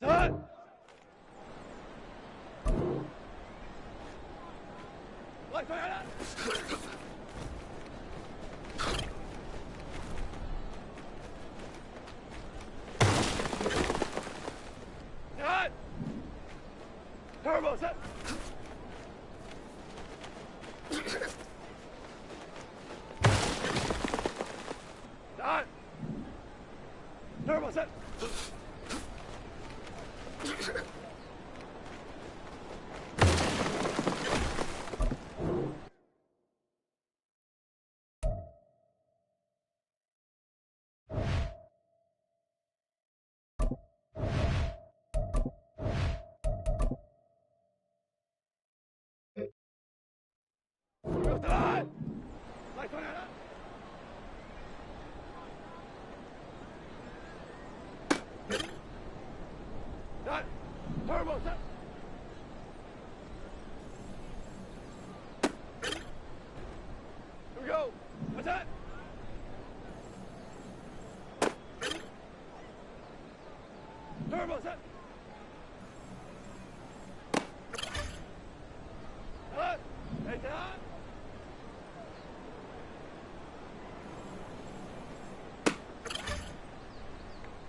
Done! Light fire! Done! Turbo set! Done! Turbo set! Done! Light fire! Done! Turbo set! Here we go! Attack! Turbo set! Done! Hey, done!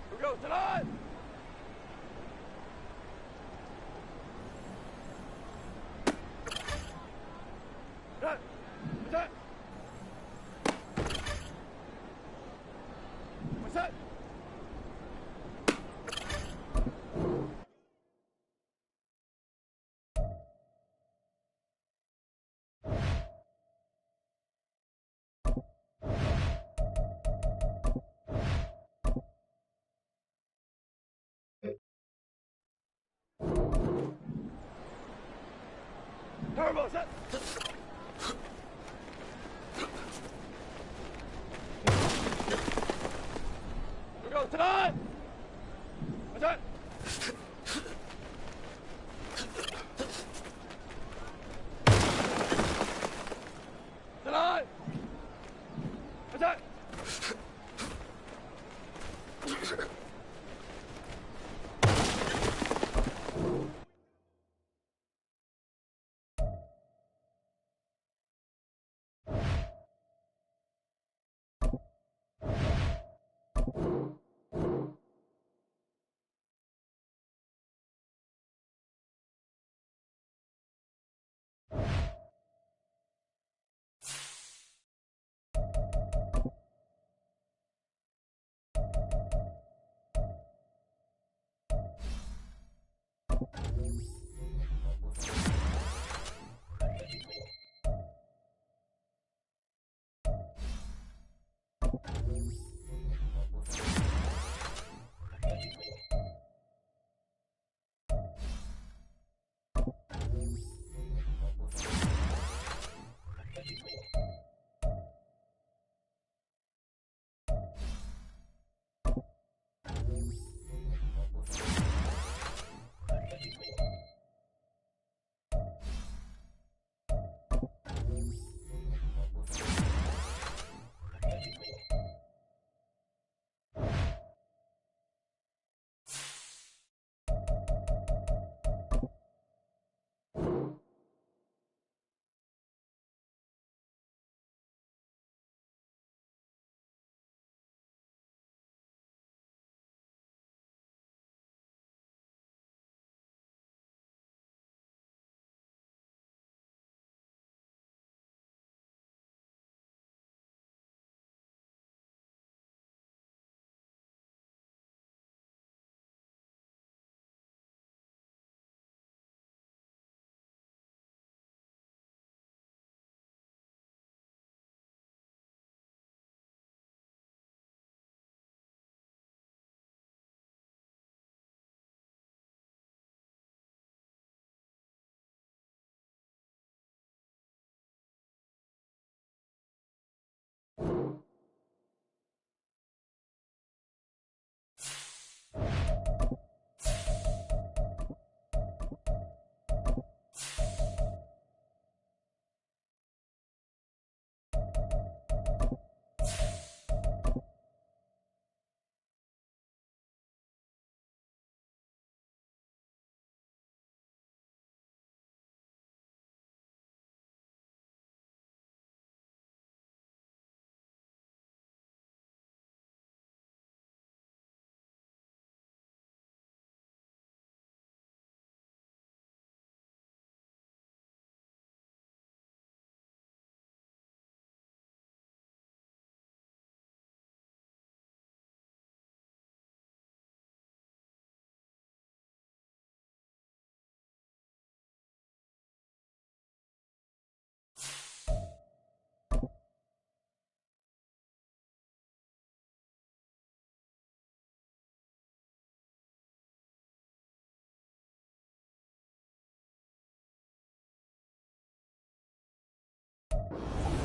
Here we go! Tonight! Done! Attack! What's that? Turbo set! Here we go! Tonight! Attack! Tonight! Attack!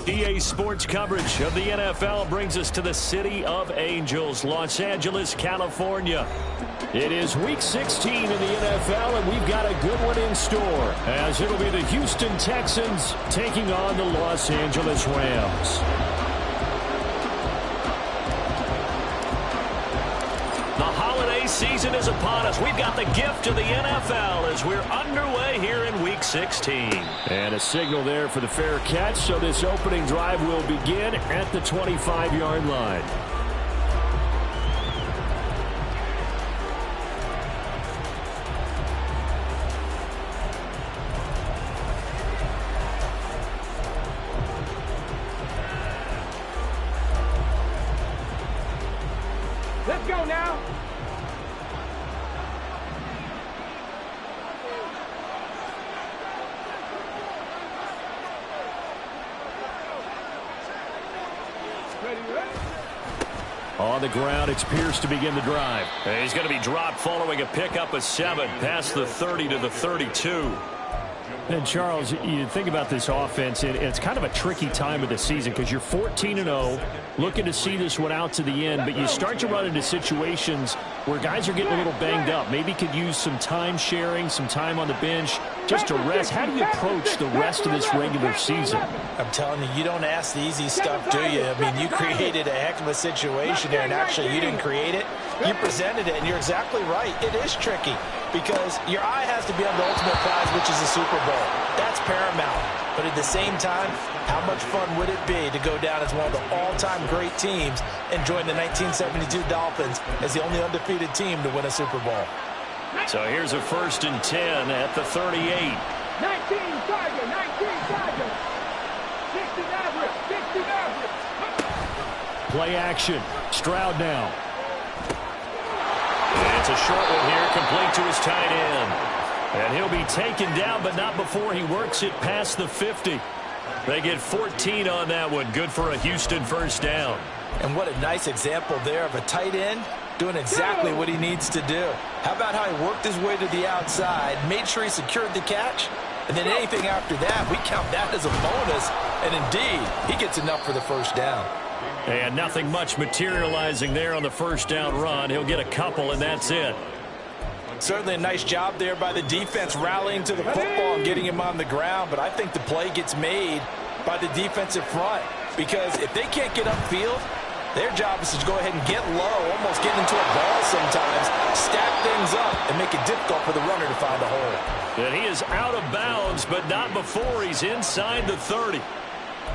EA Sports coverage of the NFL brings us to the City of Angels, Los Angeles, California. It is Week 16 in the NFL, and we've got a good one in store, as it'll be the Houston Texans taking on the Los Angeles Rams. The holiday season is upon us. We've got the gift of the NFL as we're underway here in Week 16. And a signal there for the fair catch, so this opening drive will begin at the 25-yard line. Let's go now. On the ground, it's Pierce to begin the drive. And he's going to be dropped following a pickup of 7 past the 30 to the 32. And, Charles, you think about this offense, and it's kind of a tricky time of the season because you're 14-0, looking to see this one out to the end, but you start to run into situations where guys are getting a little banged up. Maybe could use some time sharing, some time on the bench just to rest. How do you approach the rest of this regular season? I'm telling you, you don't ask the easy stuff, do you? I mean, you created a heck of a situation there, and actually you didn't create it. You presented it, and you're exactly right. It is tricky because your eye has to be on the ultimate prize, which is the Super Bowl. That's paramount. But at the same time, how much fun would it be to go down as one of the all-time great teams and join the 1972 Dolphins as the only undefeated team to win a Super Bowl? So here's a 1st and 10 at the 38. 19 Tiger, 19 Tiger. 60 average, 60 average. Play action. Stroud now. And it's a short one here, complete to his tight end. And he'll be taken down, but not before he works it past the 50. They get 14 on that one. Good for a Houston 1st down. And what a nice example there of a tight end doing exactly what he needs to do. How about how he worked his way to the outside, made sure he secured the catch, and then anything after that, we count that as a bonus. And indeed, he gets enough for the 1st down. And nothing much materializing there on the 1st down run. He'll get a couple, and that's it. Certainly a nice job there by the defense rallying to the football and getting him on the ground, but I think the play gets made by the defensive front because if they can't get upfield, their job is to go ahead and get low, almost get into a ball sometimes, stack things up, and make it difficult for the runner to find a hole. And he is out of bounds, but not before he's inside the 30.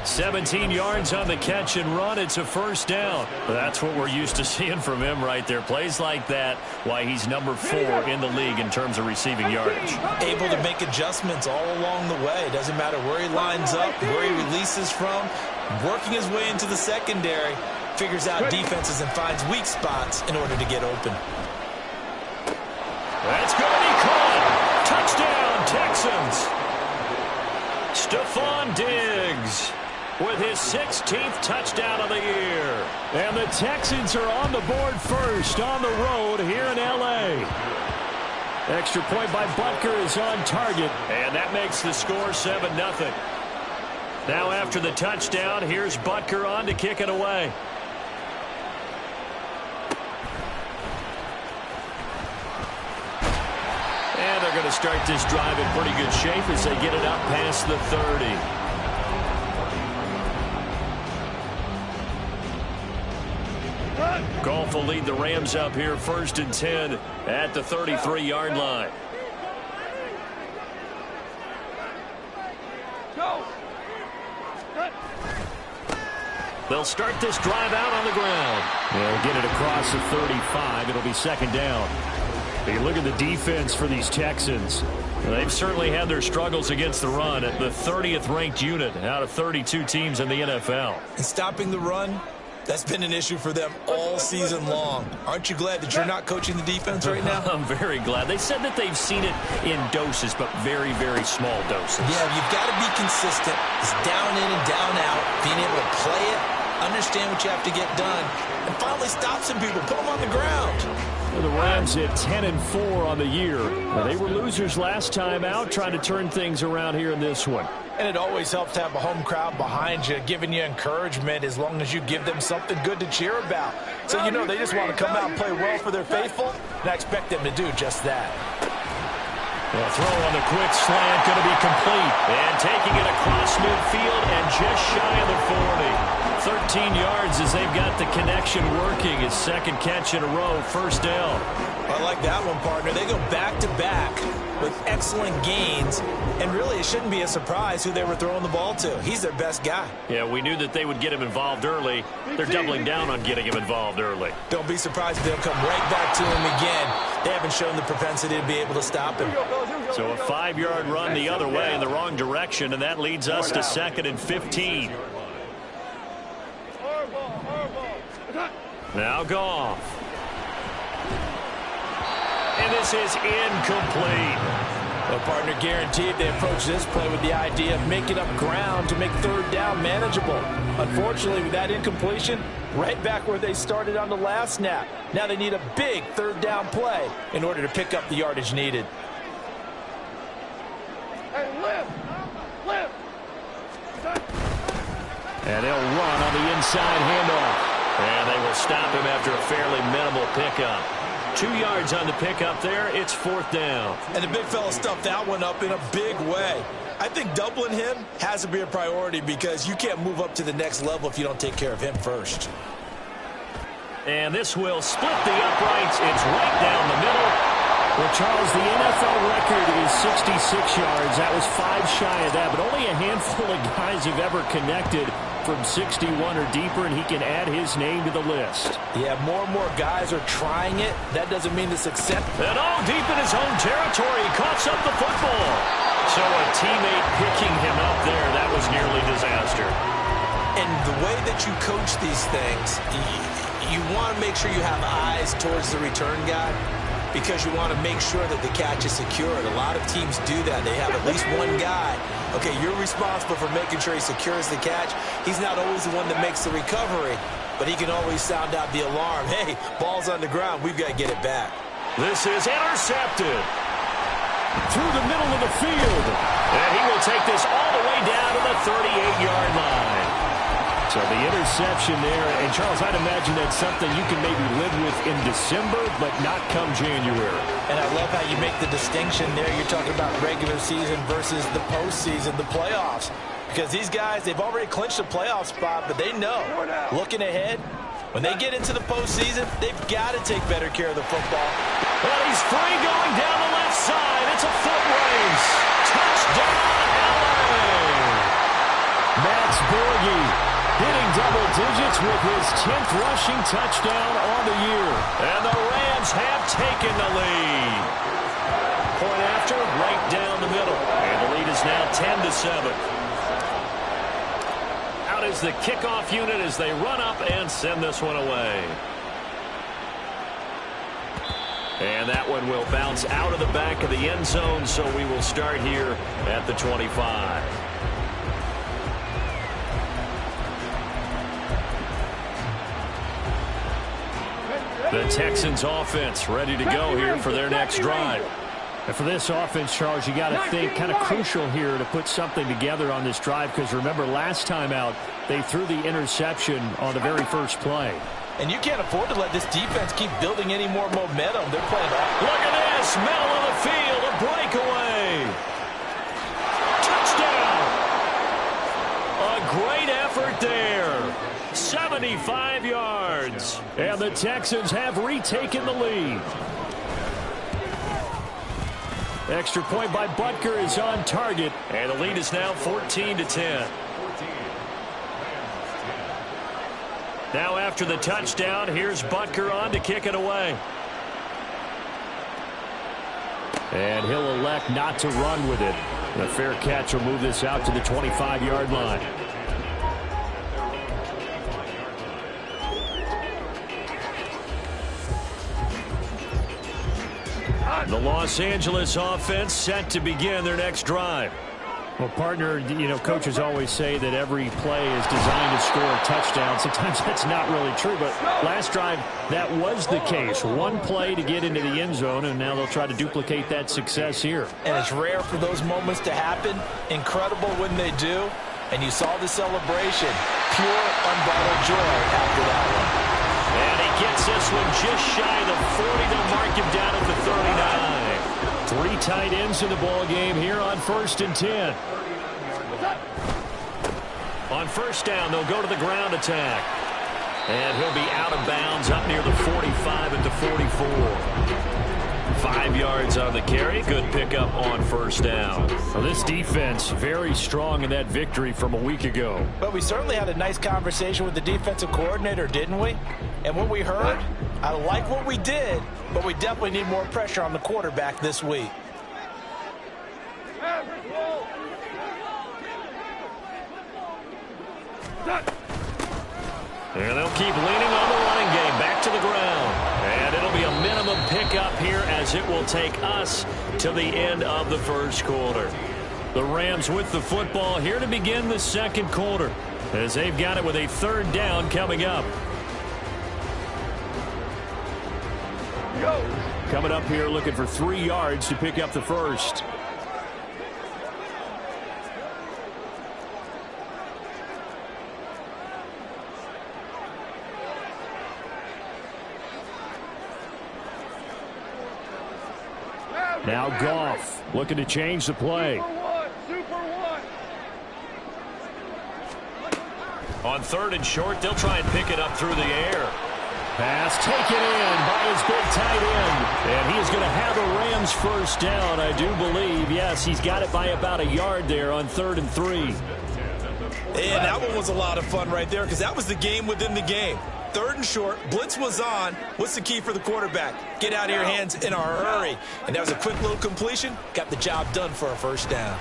17 yards on the catch and run. It's a 1st down. That's what we're used to seeing from him right there. Plays like that, why he's number 4 in the league in terms of receiving yardage. Able to make adjustments all along the way. Doesn't matter where he lines up, where he releases from. Working his way into the secondary. Figures out defenses and finds weak spots in order to get open. That's good. He caught. Touchdown, Texans. Stephon Diggs with his 16th touchdown of the year. And the Texans are on the board first on the road here in L.A. Extra point by Butker is on target, and that makes the score 7-0. Now after the touchdown, here's Butker on to kick it away. And they're going to start this drive in pretty good shape as they get it up past the 30. Goff will lead the Rams up here 1st and 10 at the 33-yard line. They'll start this drive out on the ground. They'll get it across the 35. It'll be 2nd down. You look at the defense for these Texans. They've certainly had their struggles against the run at the 30th ranked unit out of 32 teams in the NFL. And stopping the run, that's been an issue for them all season long. Aren't you glad that you're not coaching the defense right now? I'm very glad. They said that they've seen it in doses, but very, very small doses. Yeah, you've got to be consistent. It's down in and down out, being able to play it understand what you have to get done, and finally stop some people, put them on the ground. Well, the Rams at 10-4 on the year. Well, they were losers last time out, trying to turn things around here in this one. And it always helps to have a home crowd behind you, giving you encouragement as long as you give them something good to cheer about. So, you know, they just want to come out and play well for their faithful, and I expect them to do just that. The throw on the quick slant going to be complete. And taking it across midfield and just shy of the 40. 13 yards as they've got the connection working. His second catch in a row, first down. I like that one, partner. They go back-to-back with excellent gains. And really, it shouldn't be a surprise who they were throwing the ball to. He's their best guy. Yeah, we knew that they would get him involved early. They're doubling down on getting him involved early. Don't be surprised if they'll come right back to him again. They haven't shown the propensity to be able to stop him. So a 5-yard run the other way in the wrong direction, and that leads us to 2nd and 15. Now Goff. And this is incomplete. Well, partner, guaranteed they approach this play with the idea of making up ground to make third down manageable. Unfortunately, with that incompletion, right back where they started on the last snap. Now they need a big third down play in order to pick up the yardage needed. And they'll run on the inside handoff. And they will stop him after a fairly minimal pickup. 2 yards on the pickup there. It's 4th down. And the big fella stuffed that one up in a big way. I think doubling him has to be a priority because you can't move up to the next level if you don't take care of him first. And this will split the uprights. It's right down the middle. Well, Charles, the NFL record is 66 yards. That was 5 shy of that, but only a handful of guys have ever connected from 61 or deeper, and he can add his name to the list. Yeah, more and more guys are trying it. That doesn't mean the success. And deep in his own territory, he coughs up the football. So a teammate picking him up there, that was nearly disaster. And the way that you coach these things, you want to make sure you have eyes towards the return guy, because you want to make sure that the catch is secured. A lot of teams do that. They have at least one guy. Okay, you're responsible for making sure he secures the catch. He's not always the one that makes the recovery, but he can always sound out the alarm. Hey, ball's on the ground. We've got to get it back. This is intercepted. Through the middle of the field. And he will take this all the way down to the 38-yard line. So the interception there, and Charles, I'd imagine that's something you can maybe live with in December, but not come January. And I love how you make the distinction there. You're talking about regular season versus the postseason, the playoffs. Because these guys, they've already clinched a playoff spot, but they know, looking ahead, when they get into the postseason, they've got to take better care of the football. Well, he's free going down the left side. It's a foot race. Touchdown, LA! Max Borghi hitting double digits with his 10th rushing touchdown on the year. And the Rams have taken the lead. Point after, right down the middle. And the lead is now 10-7. Out is the kickoff unit as they run up and send this one away. And that one will bounce out of the back of the end zone, so we will start here at the 25. The Texans offense ready to go here for their next drive. And for this offense, Charles, you got to think kind of crucial here to put something together on this drive, because remember last time out they threw the interception on the very first play. And you can't afford to let this defense keep building any more momentum. They're playing off. Look at this, middle of the field, a breakaway. Touchdown. A great effort there. 75 yards. And the Texans have retaken the lead. Extra point by Butker is on target. And the lead is now 14-10. Now after the touchdown, here's Butker on to kick it away. And he'll elect not to run with it. The fair catch will move this out to the 25-yard line. The Los Angeles offense set to begin their next drive. Well, partner, you know, coaches always say that every play is designed to score a touchdown. Sometimes that's not really true, but last drive, that was the case. One play to get into the end zone, and now they'll try to duplicate that success here. And it's rare for those moments to happen. Incredible when they do. And you saw the celebration. Pure, unbridled joy after that one. And he gets this one just shy of the 40. They'll mark him down at the 39. 3 tight ends in the ball game here on 1st and 10. On first down, they'll go to the ground attack. And he'll be out of bounds up near the 45 at the 44. 5 yards on the carry. Good pickup on first down. Well, this defense very strong in that victory from a week ago. But we certainly had a nice conversation with the defensive coordinator, didn't we? And what we heard, I like what we did, but we definitely need more pressure on the quarterback this week. And they'll keep leaning on the running game. Back to the ground. And it'll be a minimum pickup here as it will take us to the end of the first quarter. The Rams with the football here to begin the second quarter, as they've got it with a 3rd down coming up. Coming up here looking for 3 yards to pick up the first. Now Goff looking to change the play. On 3rd and short, they'll try and pick it up through the air. Pass taken in by his big tight end. And he is going to have the Rams first down, I do believe. Yes, he's got it by about a yard there on 3rd and 3. And that one was a lot of fun right there because that was the game within the game. 3rd and short, blitz was on. What's the key for the quarterback? Get out of your hands in a hurry. And that was a quick little completion. Got the job done for a first down.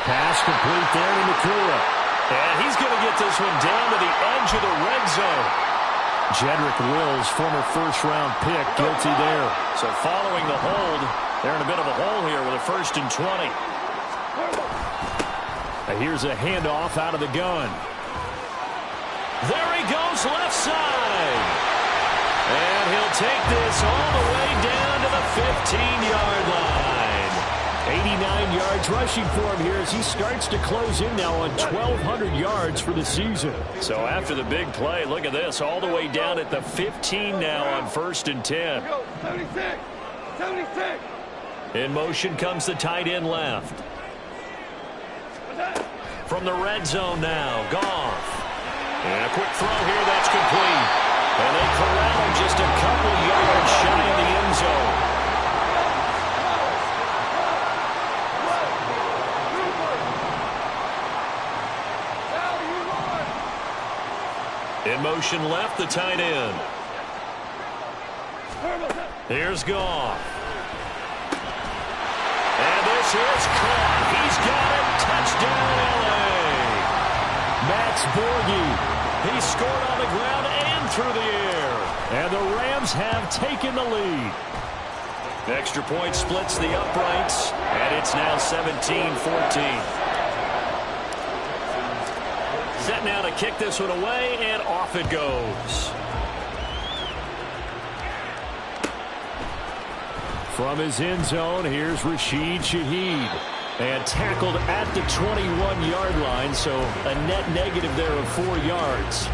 Pass complete there to Nakua. And he's going to get this one down to the edge of the red zone. Jedrick Wills, former first-round pick, guilty there. So following the hold, they're in a bit of a hole here with a 1st and 20. Here's a handoff out of the gun. There he goes left side. And he'll take this all the way down to the 15-yard line. 89 yards rushing for him here as he starts to close in now on 1,200 yards for the season. So after the big play, look at this, all the way down at the 15 now on 1st and 10. 76. In motion comes the tight end left. From the red zone now, Goff. And a quick throw here, that's complete. And they corral him just a couple yards shy of the end zone. In motion left, the tight end. Here's Goff. And this is caught. He's got it. Touchdown, L.A. Max Borghi. He scored on the ground and through the air. And the Rams have taken the lead. The extra point splits the uprights, and it's now 17-14. Set now to kick this one away, and off it goes. From his end zone, here's Rashid Shaheed. And tackled at the 21-yard line, so a net negative there of 4 yards.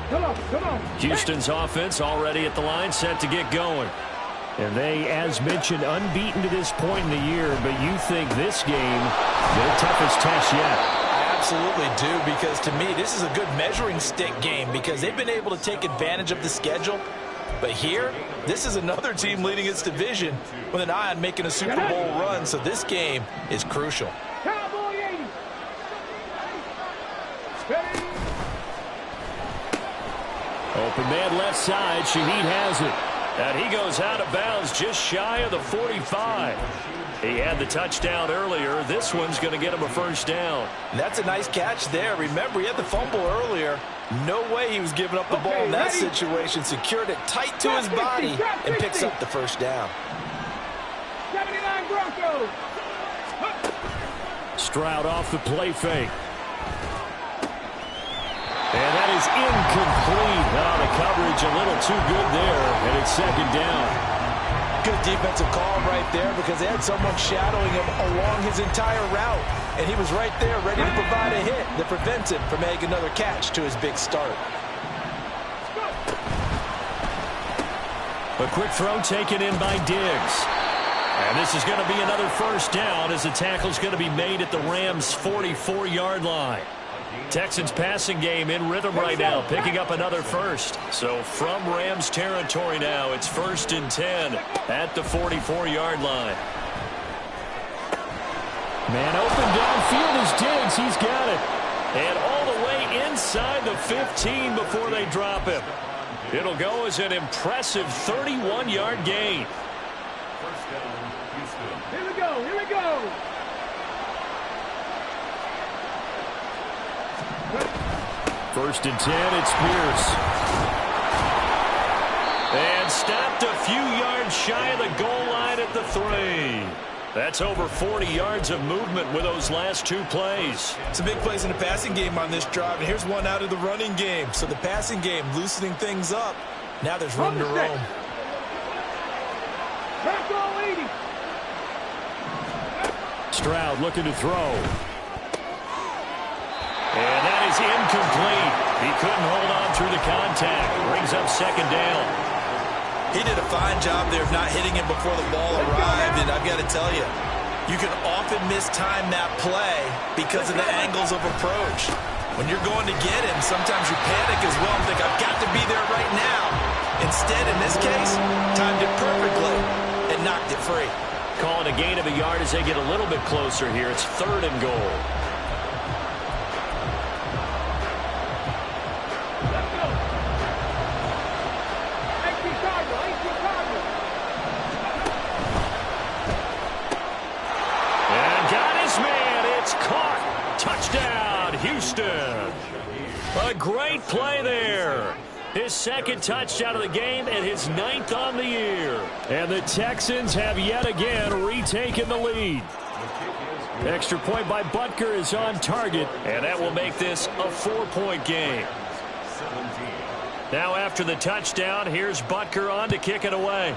Come on. Houston's offense already at the line, set to get going. And they, as mentioned, unbeaten to this point in the year, but you think this game, their toughest test yet. I absolutely do, because to me, this is a good measuring stick game because they've been able to take advantage of the schedule. But here, this is another team leading its division with an eye on making a Super Bowl run, so this game is crucial. Cowboy 80. Open man left side. Shaheed has it. And he goes out of bounds just shy of the 45. He had the touchdown earlier. This one's going to get him a first down. That's a nice catch there. Remember, he had the fumble earlier. No way he was giving up the ball in that situation. Secured it tight to his body and picks up the first down. 79 Broncos. Stroud off the play fake. And that is incomplete. Oh, the coverage a little too good there, and it's second down. Good defensive call right there because they had someone shadowing him along his entire route. And he was right there ready to provide a hit that prevents him from making another catch to his big start. A quick throw taken in by Diggs. And this is going to be another first down as the tackle's going to be made at the Rams' 44-yard line. Texans passing game in rhythm right now, picking up another first. So from Rams territory now, it's 1st and 10 at the 44-yard line. Man open downfield is Diggs. He's got it. And all the way inside the 15 before they drop him. It'll go as an impressive 31-yard gain. Here we go. Here we go. First and 10, it's Pierce. And stopped a few yards shy of the goal line at the 3. That's over 40 yards of movement with those last 2 plays. Some big plays in the passing game on this drive, and here's one out of the running game. So the passing game loosening things up. Now there's room to roam. Bronco 80. Stroud looking to throw. And that is incomplete. He couldn't hold on through the contact. Brings up second down. He did a fine job there of not hitting him before the ball arrived, and I've got to tell you, you can often mistime that play because of the angles of approach. When you're going to get him, sometimes you panic as well and think, I've got to be there right now. Instead, in this case, timed it perfectly and knocked it free. Calling a gain of a yard as they get a little bit closer here. It's 3rd and goal. Touchdown, Houston. A great play there. His 2nd touchdown of the game and his 9th on the year. And the Texans have yet again retaken the lead. Extra point by Butker is on target, and that will make this a 4-point game. Now after the touchdown, here's Butker on to kick it away.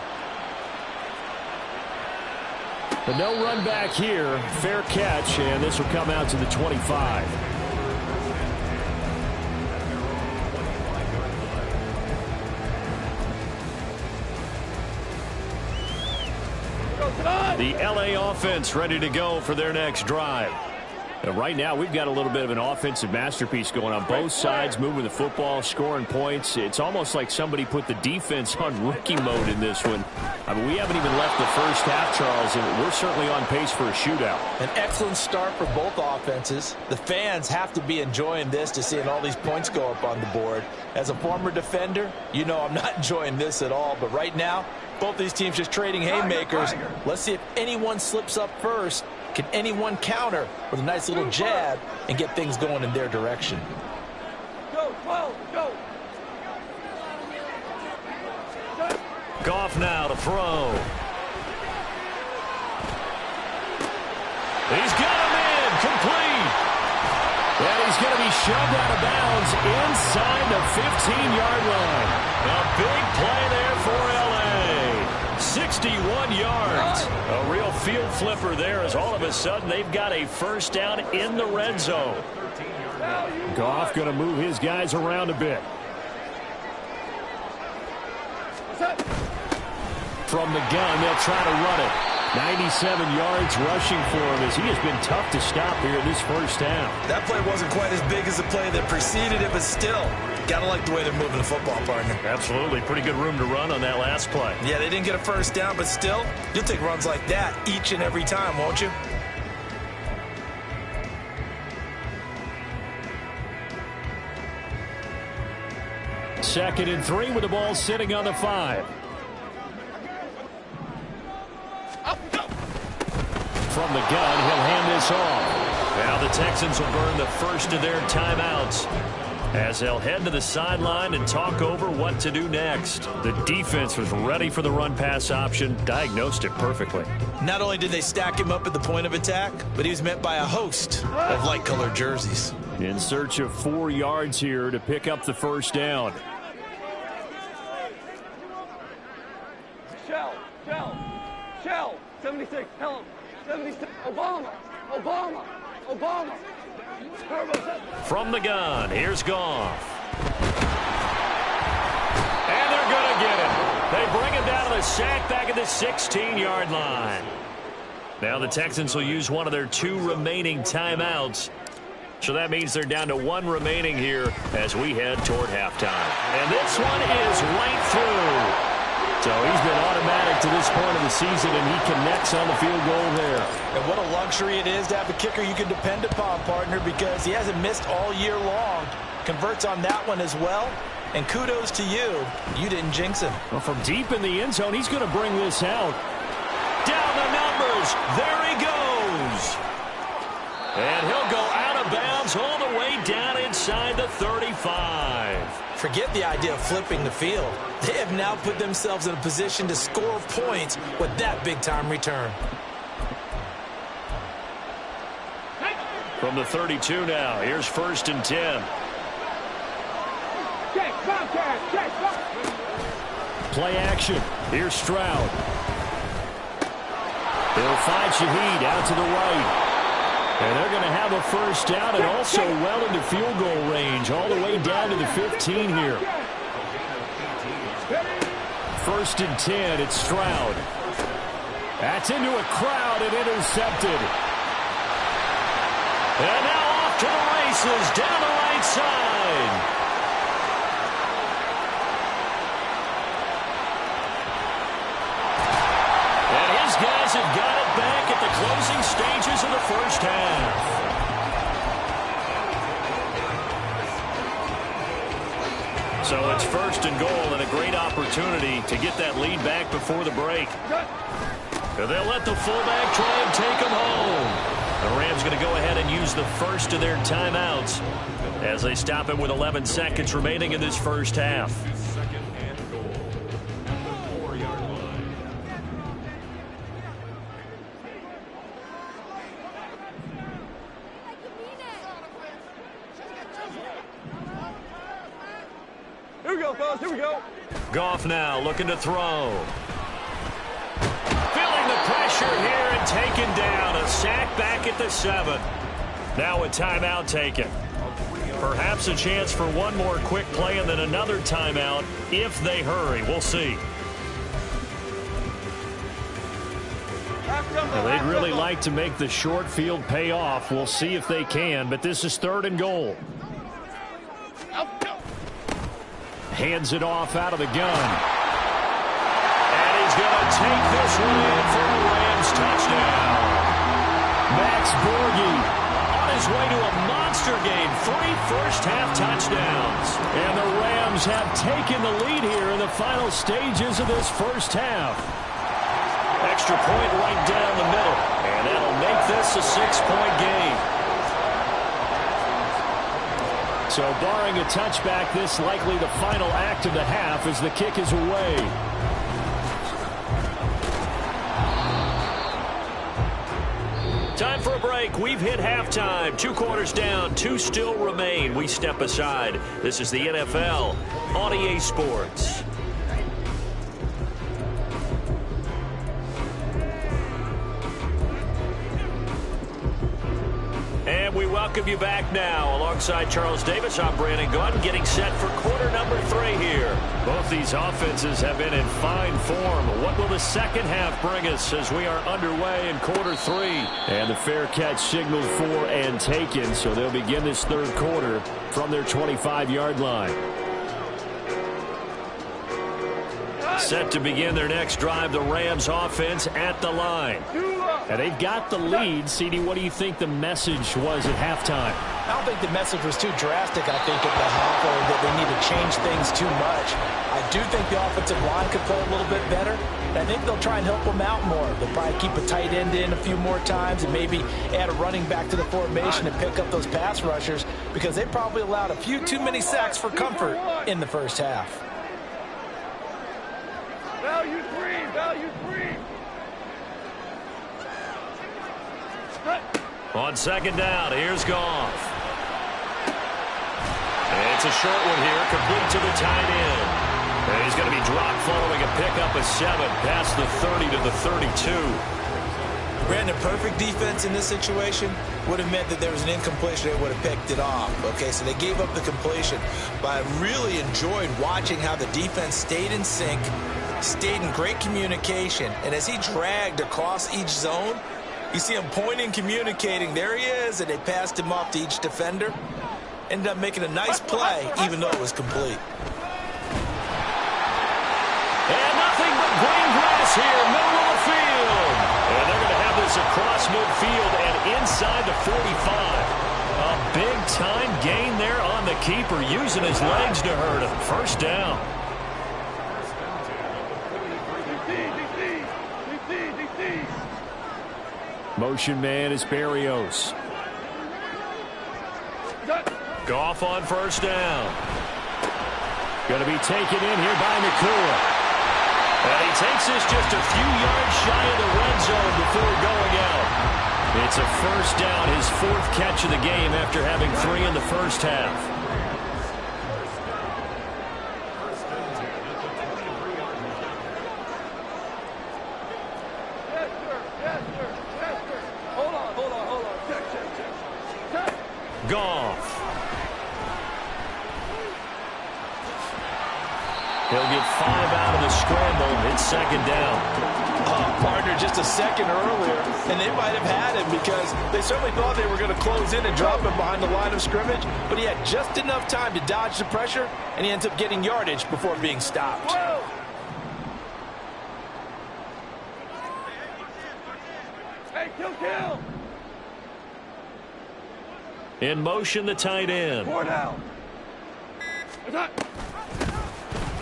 But no run back here. Fair catch, and this will come out to the 25. The LA offense ready to go for their next drive. And right now, we've got a little bit of an offensive masterpiece going on both sides, moving the football, scoring points. It's almost like somebody put the defense on rookie mode in this one. I mean, we haven't even left the first half, Charles, and we're certainly on pace for a shootout. An excellent start for both offenses. The fans have to be enjoying this to seeing all these points go up on the board. As a former defender, you know I'm not enjoying this at all. But right now, both these teams just trading haymakers. Let's see if anyone slips up first. Can anyone counter with a nice little jab and get things going in their direction? Go, go. Goff now to throw. He's got him in, complete. And he's going to be shoved out of bounds inside the 15-yard line. A big play there for LA. 61 yards. A real field flipper there as all of a sudden they've got a first down in the red zone. Goff going to move his guys around a bit. From the gun, they'll try to run it. 97 yards rushing for him as he has been tough to stop here in this first down. That play wasn't quite as big as the play that preceded it, but still, gotta like the way they're moving the football, partner. Absolutely. Pretty good room to run on that last play. Yeah, they didn't get a first down, but still, you'll take runs like that each and every time, won't you? Second and 3 with the ball sitting on the 5. from the gun. He'll hand this off. Now the Texans will burn the first of their timeouts as they'll head to the sideline and talk over what to do next. The defense was ready for the run-pass option, diagnosed it perfectly. Not only did they stack him up at the point of attack, but he was met by a host of light-colored jerseys. In search of 4 yards here to pick up the first down. Shell, 76, tell him, 76, Obama. From the gun, here's Goff. And they're going to get it. They bring him down to the sack back at the 16-yard line. Now the Texans will use one of their 2 remaining timeouts. So that means they're down to 1 remaining here as we head toward halftime. And this one is right through. So he's been automatic to this point of the season, and he connects on the field goal there. And what a luxury it is to have a kicker you can depend upon, partner, because he hasn't missed all year long. Converts on that one as well. And kudos to you. You didn't jinx him. Well, from deep in the end zone, he's going to bring this out. Down the numbers. There he goes. And he'll go out of bounds all the way down inside the 35. Forget the idea of flipping the field. They have now put themselves in a position to score points with that big-time return. From the 32 now, here's 1st and 10. Play action. Here's Stroud. They'll find Shaheed out to the right. And they're going to have a first down and also well into field goal range, all the way down to the 15 here. 1st and 10, it's Stroud. That's into a crowd and intercepted. And now off to the races down the right side. And his guys have got it back at the closing stages of the first half. So it's 1st and goal and a great opportunity to get that lead back before the break. They'll let the fullback try and take him home. The Rams going to go ahead and use the first of their timeouts as they stop him with 11 seconds remaining in this first half. Here we go, fellas, here we go. Goff now looking to throw. Feeling the pressure here and taken down. A sack back at the 7. Now a timeout taken. Perhaps a chance for one more quick play and then another timeout if they hurry. We'll see. Well, they'd really like to make the short field pay off. We'll see if they can, but this is 3rd and goal. Hands it off out of the gun. And he's going to take this one in for a Rams touchdown. Max Borghi on his way to a monster game. 3 first-half touchdowns. And the Rams have taken the lead here in the final stages of this first half. Extra point right down the middle. And that'll make this a 6-point game. So barring a touchback, this likely the final act of the half as the kick is away. Time for a break. We've hit halftime. 2 quarters down, 2 still remain. We step aside. This is the NFL on EA Sports. And we welcome you back now. Alongside Charles Davis, I'm Brandon Gaudin, getting set for quarter number 3 here. Both these offenses have been in fine form. What will the second half bring us as we are underway in quarter 3? And the fair catch signaled for and taken, so they'll begin this 3rd quarter from their 25-yard line. Set to begin their next drive, the Rams offense at the line. And they've got the lead. CD, what do you think the message was at halftime? I don't think the message was too drastic, I think, at the half, or that they need to change things too much. I do think the offensive line could play a little bit better. And I think they'll try and help them out more. They'll probably keep a tight end in a few more times and maybe add a running back to the formation and pick up those pass rushers, because they probably allowed a few too many sacks for comfort in the first half. Value three, value three. On second down, here's Goff. It's a short one here, complete to the tight end. And he's going to be dropped following a pickup of 7 past the 30 to the 32. Brandon, perfect defense in this situation would have meant that there was an incompletion. They would have picked it off. Okay, so they gave up the completion. But I really enjoyed watching how the defense stayed in sync, stayed in great communication. And as he dragged across each zone, you see him pointing, communicating. There he is, and they passed him off to each defender. Ended up making a nice play, even though it was complete. And nothing but green grass here, middle of the field. And they're going to have this across midfield and inside the 45. A big-time gain there on the keeper, using his legs to hurt him. First down. Motion man is Berrios. Goff on first down. Going to be taken in here by Nakua. And he takes this just a few yards shy of the red zone before going out. It's a first down, his 4th catch of the game after having 3 in the first half. Goff. He'll get 5 out of the scramble. It's second down. Partner just a second earlier, and they might have had him because they certainly thought they were going to close in and drop him behind the line of scrimmage, but he had just enough time to dodge the pressure, and he ends up getting yardage before being stopped. Whoa. Hey, kill. In motion, the tight end. 4 down.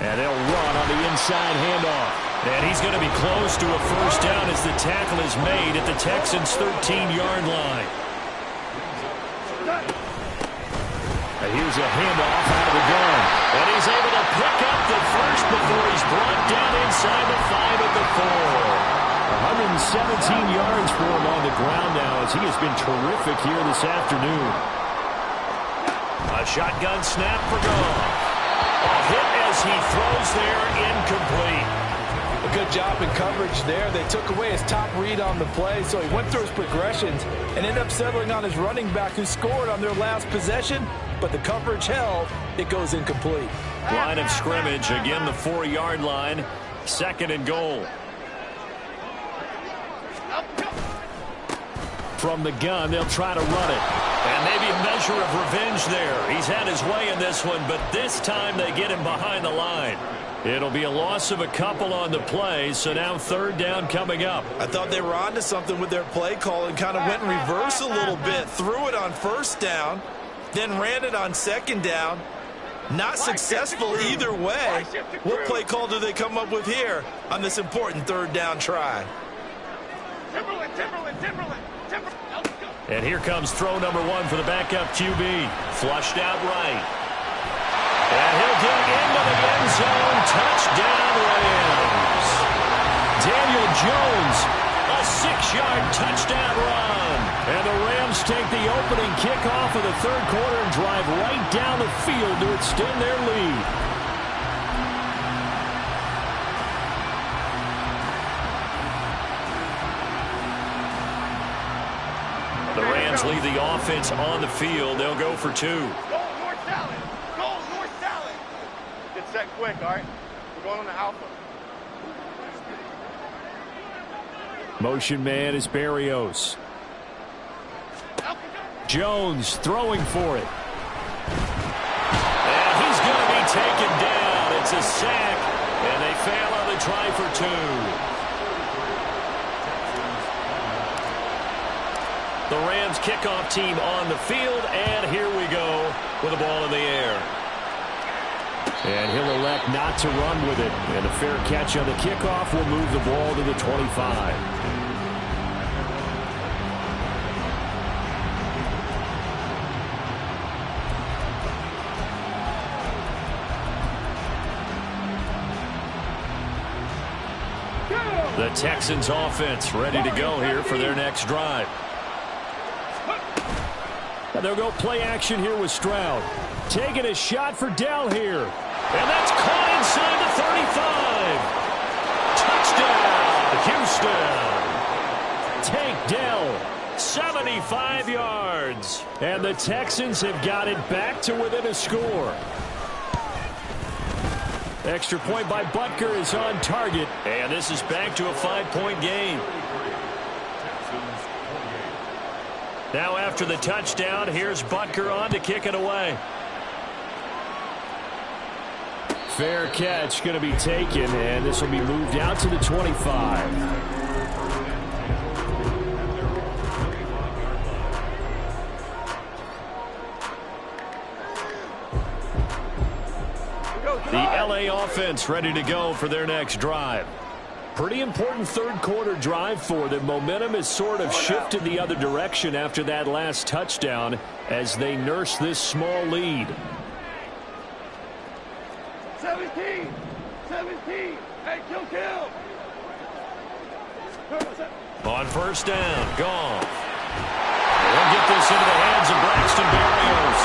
And they'll run on the inside handoff. And he's going to be close to a first down as the tackle is made at the Texans' 13-yard line. And here's a handoff out of the gun. And he's able to pick up the first before he's brought down inside the 5 at the 4. 117 yards for him on the ground now as he has been terrific here this afternoon. A shotgun snap for Goff. A hit as he throws there, incomplete. A good job in coverage there. They took away his top read on the play, so he went through his progressions and ended up settling on his running back who scored on their last possession, but the coverage held. It goes incomplete. Line of scrimmage, again the 4-yard line, 2nd and goal. From the gun, they'll try to run it. And maybe a measure of revenge there. He's had his way in this one, but this time they get him behind the line. It'll be a loss of a couple on the play, so now 3rd down coming up. I thought they were onto something with their play call and kind of went in reverse a little bit. Threw it on first down, then ran it on second down. Not successful either way. What play call do they come up with here on this important 3rd down try? Timberland. And here comes throw number 1 for the backup QB. Flushed out right. And he'll get into the end zone. Touchdown, Rams. Daniel Jones, a 6-yard touchdown run. And the Rams take the opening kickoff of the 3rd quarter and drive right down the field to extend their lead. The Rams leave the offense on the field. They'll go for 2. Goal, north salad. Goal, north salad. Get set quick, all right? We're going on the alpha. Motion man is Berrios. Jones throwing for it. And he's going to be taken down. It's a sack, and they fail on the try for two. The Rams kickoff team on the field, and here we go with the ball in the air. And he'll elect not to run with it. And a fair catch on the kickoff will move the ball to the 25. The Texans offense ready to go here for their next drive. And they'll go play action here with Stroud. Taking a shot for Dell here. And that's caught inside the 35. Touchdown, Houston. Tank Dell, 75 yards. And the Texans have got it back to within a score. Extra point by Butker is on target. And this is back to a 5-point game. Now after the touchdown, here's Butker on to kick it away. Fair catch going to be taken, and this will be moved out to the 25. The LA offense ready to go for their next drive. Pretty important third quarter drive for them. Momentum has sort of shifted the other direction after that last touchdown as they nurse this small lead. 17. Hey, kill. On first down, Goff. They'll get this into the hands of Braxton Berrios.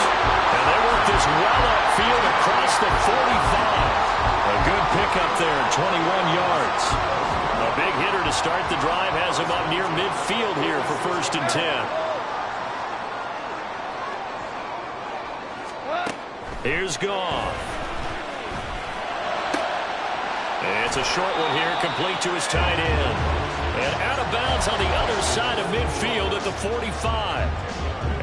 And they work this well upfield across the 45. A good pickup there, 21 yards. A big hitter to start the drive has him up near midfield here for 1st and 10. Here's Goff. It's a short one here, complete to his tight end. And out of bounds on the other side of midfield at the 45.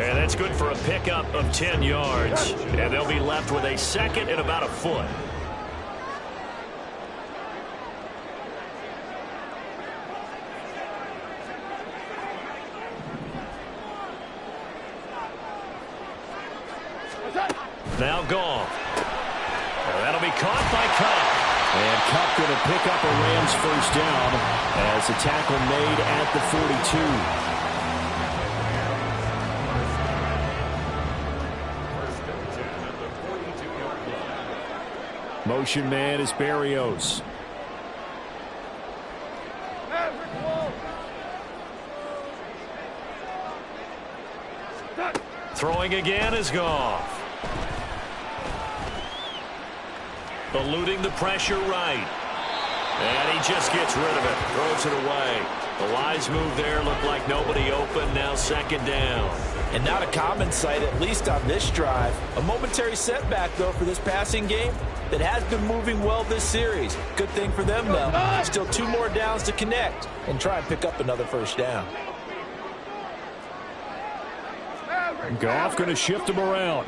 And that's good for a pickup of 10 yards. And they'll be left with a second and about a foot. Now Goff. That'll be caught by Kupp. And Kupp going to pick up a Rams first down as a tackle made at the 42. Motion man is Berrios. Throwing again is Goff. Eluding the pressure right. And he just gets rid of it. Throws it away. The wise move there. Looked like nobody open. Now 2nd down. And not a common sight, at least on this drive. A momentary setback, though, for this passing game that has been moving well this series. Good thing for them, though. Still 2 more downs to connect and try and pick up another first down. Goff going to shift him around.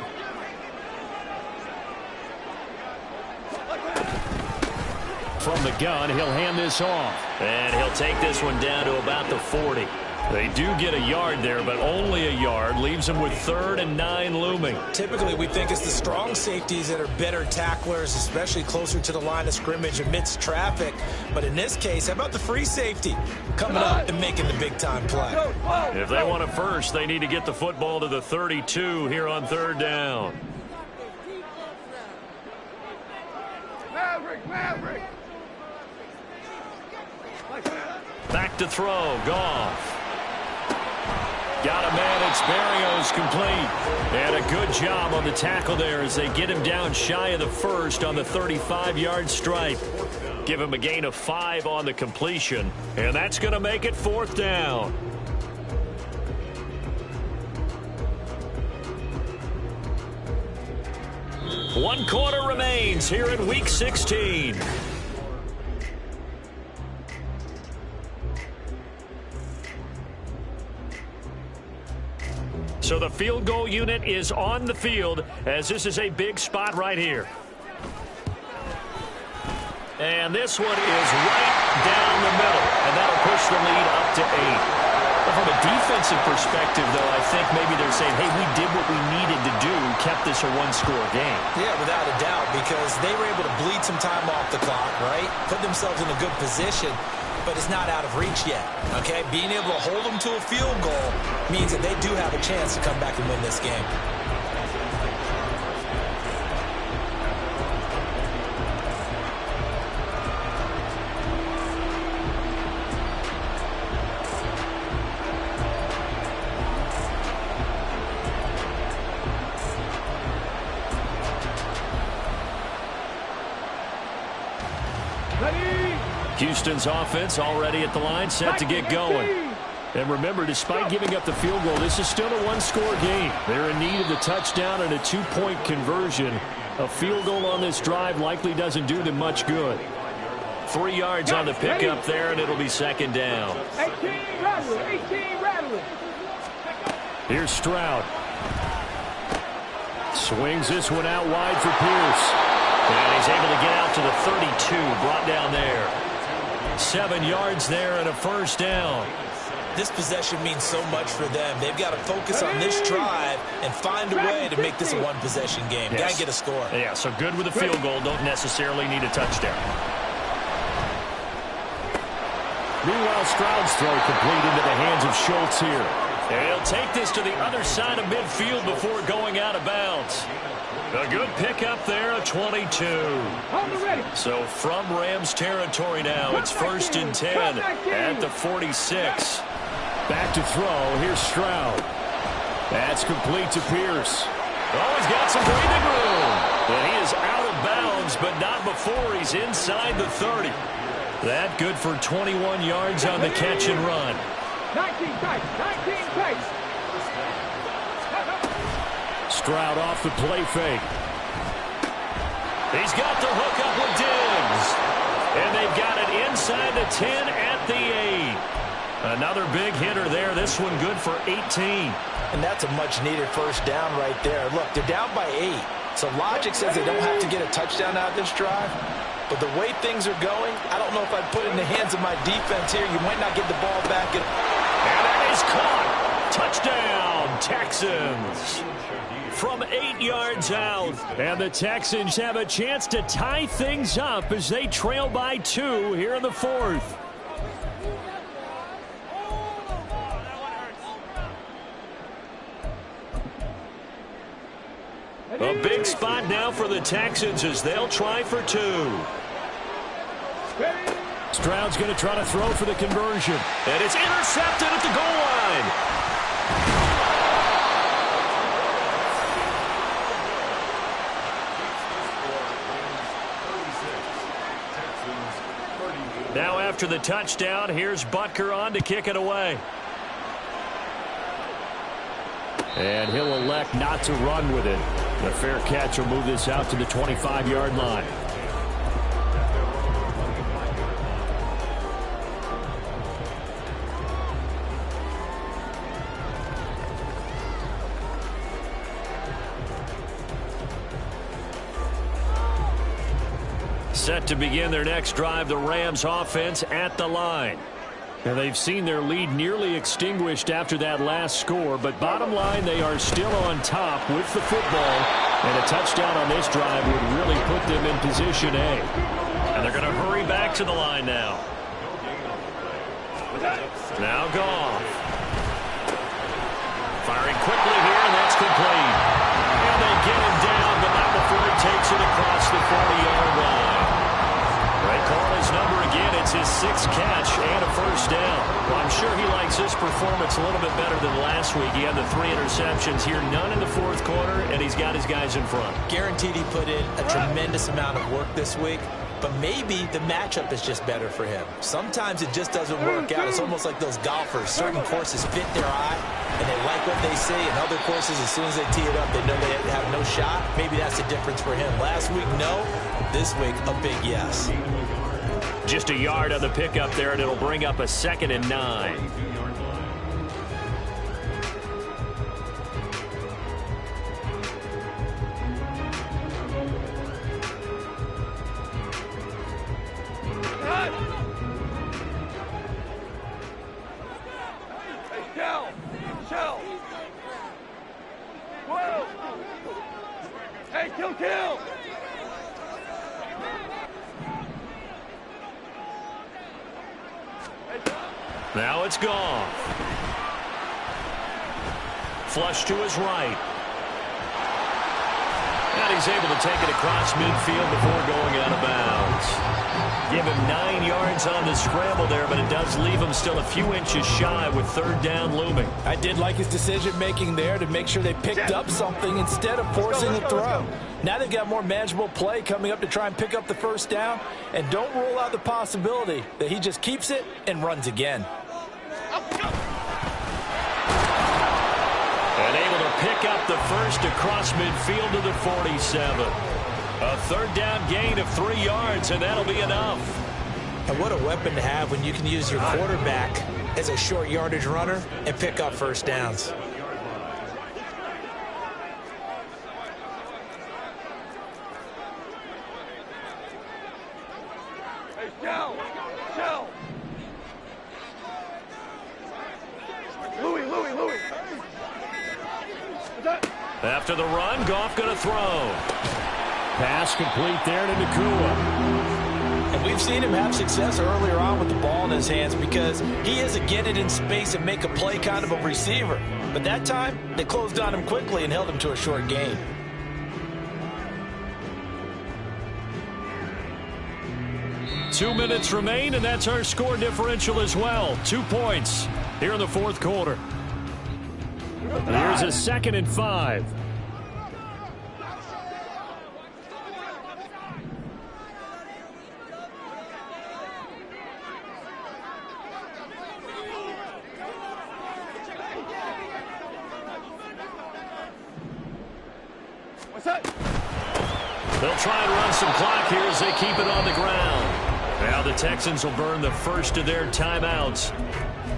From the gun, he'll hand this off. And he'll take this one down to about the 40. They do get a yard there, but only a yard. Leaves them with 3rd and 9 looming. Typically, we think it's the strong safeties that are better tacklers, especially closer to the line of scrimmage amidst traffic. But in this case, how about the free safety coming up and making the big-time play? If they want it first, they need to get the football to the 32 here on 3rd down. Maverick. Back to throw, Goff. Got a man, it's Berrios complete. And a good job on the tackle there as they get him down shy of the 1st on the 35-yard stripe. Give him a gain of 5 on the completion. And that's going to make it 4th down. One quarter remains here in Week 16. So the field goal unit is on the field as this is a big spot right here. And this one is right down the middle, and that'll push the lead up to 8. But from a defensive perspective, though, I think maybe they're saying, hey, we did what we needed to do, kept this a one-score game. Yeah, without a doubt, because they were able to bleed some time off the clock, right? Put themselves in a good position, but it's not out of reach yet, okay? Being able to hold them to a field goal means that they do have a chance to come back and win this game. Houston's offense already at the line, set to get going. And remember, despite giving up the field goal, this is still a one-score game. They're in need of the touchdown and a two-point conversion. A field goal on this drive likely doesn't do them much good. 3 yards on the pickup there, and it'll be second down. 18 rattling. Here's Stroud. Swings this one out wide for Pierce. And he's able to get out to the 32, brought down there. 7 yards there and a first down. This possession means so much for them. They've got to focus on this drive and find a way to make this a one-possession game. Yes. Got to get a score. Yeah, so good with a field goal. Don't necessarily need a touchdown. Meanwhile, Stroud's throw complete into the hands of Schultz here. And he'll take this to the other side of midfield before going out of bounds. A good pickup there, a 22. So from Rams territory now, it's 1st and 10 at the 46. Back to throw. Here's Stroud. That's complete to Pierce. Oh, he's got some breathing room. And he is out of bounds, but not before he's inside the 30. That good for 21 yards on the catch and run. 19 pace. Stroud off the play fake. He's got the hook up with Diggs. And they've got it inside the 10 at the 8. Another big hitter there. This one good for 18. And that's a much-needed first down right there. Look, they're down by 8. So logic says they don't have to get a touchdown out of this drive. But the way things are going, I don't know if I'd put it in the hands of my defense here. You might not get the ball back. And that is caught. Touchdown, Texans. From 8 yards out. And the Texans have a chance to tie things up as they trail by 2 here in the 4th. A big spot now for the Texans as they'll try for 2. Stroud's going to try to throw for the conversion. And it's intercepted at the goal line. Now after the touchdown, here's Butker on to kick it away. And he'll elect not to run with it. The fair catch will move this out to the 25-yard line. Set to begin their next drive, the Rams offense at the line. And they've seen their lead nearly extinguished after that last score, but bottom line, they are still on top with the football, and a touchdown on this drive would really put them in position A. And they're going to hurry back to the line now. Now Goff. Firing quickly here, and that's complete. And they get him down, but not before he takes it across the 40-yard line. Right, calling his number again. It's his 6th catch and a first down. Well, I'm sure he likes this performance a little bit better than last week. He had the 3 interceptions here, none in the 4th quarter, and he's got his guys in front. Guaranteed he put in a tremendous amount of work this week, but maybe the matchup is just better for him. Sometimes it just doesn't work out. It's almost like those golfers. Certain courses fit their eye, and they like what they see, and other courses, as soon as they tee it up, they know they have no shot. Maybe that's the difference for him. Last week, no. This week, a big yes. Just a yard on the pickup there, and it'll bring up a 2nd and 9. Now it's Goff. Flush to his right. And he's able to take it across midfield before going out of bounds. Give him 9 yards on the scramble there, but it does leave him still a few inches shy with third down looming. I did like his decision-making there to make sure they picked up something instead of forcing the throw. Now they've got more manageable play coming up to try and pick up the first down, and don't rule out the possibility that he just keeps it and runs again. And able to pick up the first across midfield to the 47. A third down gain of 3 yards, and that'll be enough. And what a weapon to have when you can use your quarterback as a short yardage runner and pick up first downs. Hey, Shell! Shell! Louis! After the run, Goff going to throw. Pass complete there to Nacua. And we've seen him have success earlier on with the ball in his hands because he is a get it in space and make a play kind of a receiver. But that time, they closed on him quickly and held him to a short gain. Two minutes remain, and that's our score differential as well. 2 points here in the fourth quarter. Here's a 2nd and 5. What's up? They'll try and run some clock here as they keep it on the ground. Now the Texans will burn the first of their timeouts.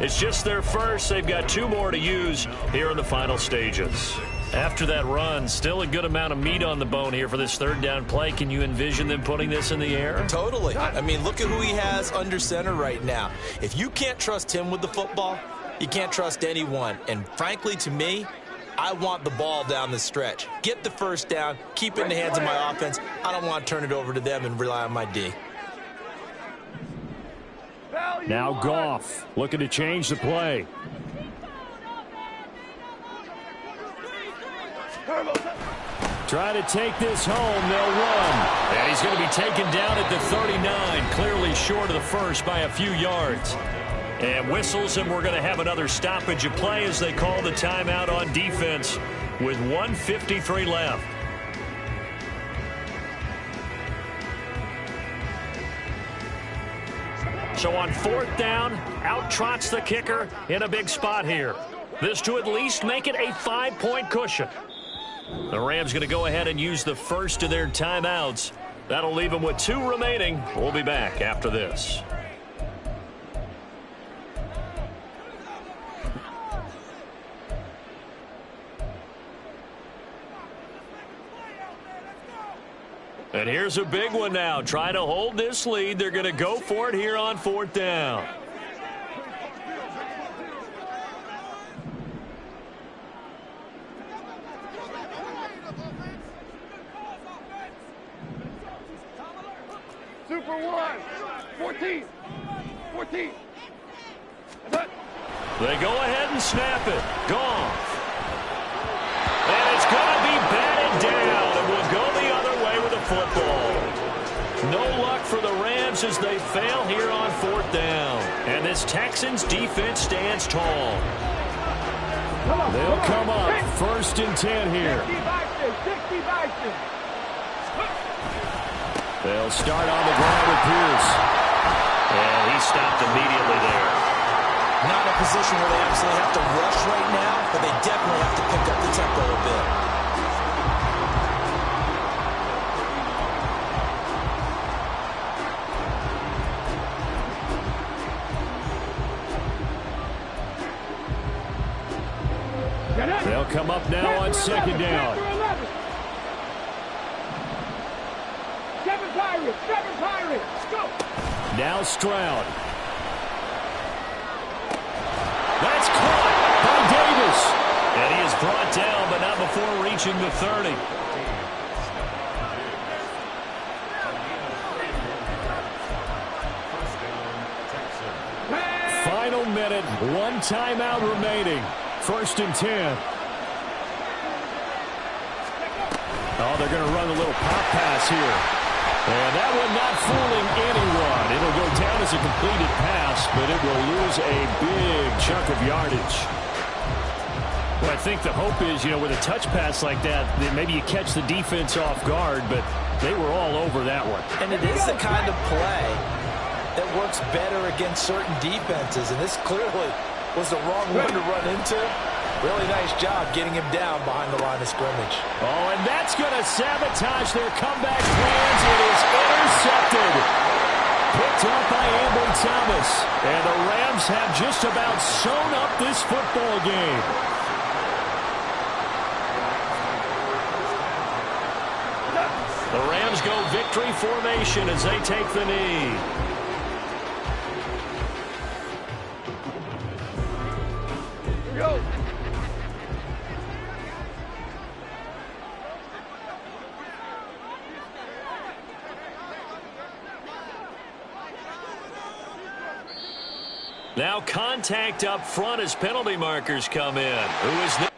It's just their first. They've got 2 more to use here in the final stages. After that run, still a good amount of meat on the bone here for this third down play. Can you envision them putting this in the air? Totally. I mean, look at who he has under center right now. If you can't trust him with the football, you can't trust anyone. And frankly, to me, I want the ball down the stretch. Get the first down, keep it in the hands of my offense. I don't want to turn it over to them and rely on my D. Now Goff looking to change the play. Try to take this home. They'll run. And he's going to be taken down at the 39, clearly short of the first by a few yards. And whistles, and we're going to have another stoppage of play as they call the timeout on defense with 1:53 left. So on 4th down, out trots the kicker in a big spot here. This to at least make it a 5-point cushion. The Rams going to go ahead and use the first of their timeouts. That'll leave them with 2 remaining. We'll be back after this. And here's a big one now. Trying to hold this lead. They're going to go for it here on 4th down. Super 1. 14. They go ahead and snap it. Goff. And it's going to be batted down. And we'll go the other way with the football. No luck for the Rams as they fail here on 4th down. And this Texans defense stands tall. They'll come up 1st and 10 here. 60 Bison. They'll start on the ground with Pierce. And he stopped immediately there. Not in a position where they absolutely have to rush right now, but they definitely have to pick up the tempo a bit. They'll come up now on 2nd down. 7 Pirates, go! Now Stroud. That's caught by Davis. And he is brought down, but not before reaching the 30. Final 1 minute, 1 timeout remaining. 1st and 10. Oh, they're going to run a little pop pass here. And that one not fooling anyone. It'll go down as a completed pass, but it will lose a big chunk of yardage. Well, I think the hope is, with a touch pass like that maybe you catch the defense off guard, but they were all over that one. And it is the kind of play that works better against certain defenses, and this clearly was the wrong one to run into. Really nice job getting him down behind the line of scrimmage. Oh, and that's going to sabotage their comeback plans. It is intercepted. Picked up by Ambry Thomas. And the Rams have just about sewn up this football game. The Rams go victory formation as they take the knee. Here we go. Now contact up front as penalty markers come in. Who is